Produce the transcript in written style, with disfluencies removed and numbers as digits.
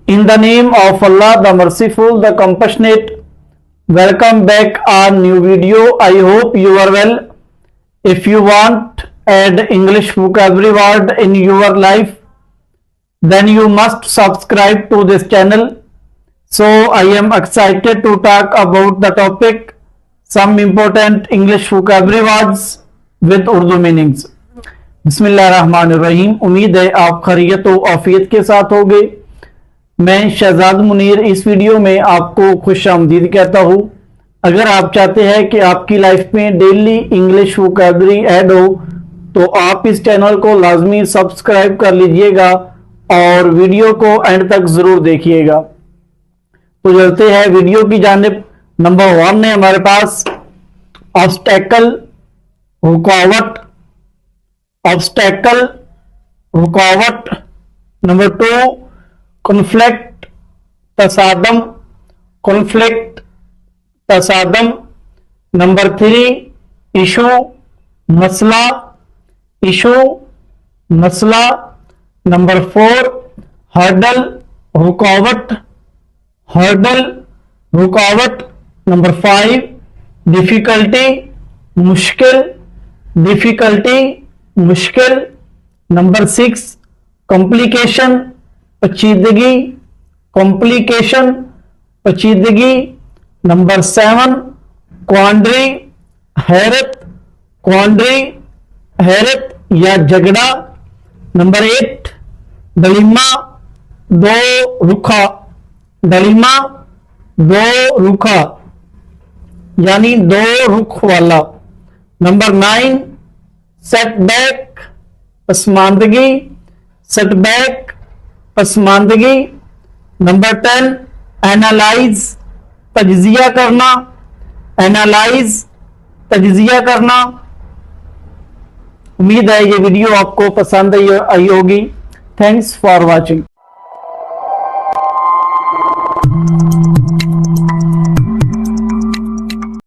In the name of Allah, the Merciful, the Compassionate, welcome back our new video. I hope you are well. If you want add English vocabulary word in your life, then you must subscribe to this channel. So I am excited to talk about the topic some important English vocabulary words with Urdu meanings. बिस्मिल्लाहिर्रहमानिर्रहीम। उम्मीद है आप खैरियत व आफियत के साथ होंगे। मैं शहजाद मुनीर इस वीडियो में आपको खुशामदीद कहता हूँ। अगर आप चाहते हैं कि आपकी लाइफ में डेली इंग्लिश वोकैबुलरी ऐड हो तो आप इस चैनल को लाजमी सब्सक्राइब कर लीजिएगा और वीडियो को एंड तक जरूर देखिएगा। तो चलते हैं वीडियो की जानिब। नंबर 1 है हमारे पास ऑब्स्टेकल, रुकावट। ऑब्स्टेकल, रुकावट। नंबर 2 कॉन्फ्लिक्ट, तसादम। कॉन्फ्लिक्ट, तसादम। नंबर 3 इशू, मसला। इशू, मसला। नंबर 4 हर्डल, रुकावट। हर्डल, रुकावट। नंबर 5 डिफिकल्टी, मुश्किल। डिफिकल्टी, मुश्किल। नंबर 6 कॉम्प्लिकेशन, पेचीदगी। कॉम्प्लिकेशन, पेचीदगी। नंबर 7 क्वांड्री, हैरत। क्वांड्री, हैरत या झगड़ा। नंबर 8 डलीमा, दो रुखा। डलीमा, दो रुखा यानी दो रुख वाला। नंबर 9 सेटबैक, पसमानदगी। सेटबैक, पसमानदगी। नंबर 10 एनालाइज, तज्जिया करना। एनालाइज, तज्जिया करना। उम्मीद है ये वीडियो आपको पसंद आई होगी। Thanks for watching.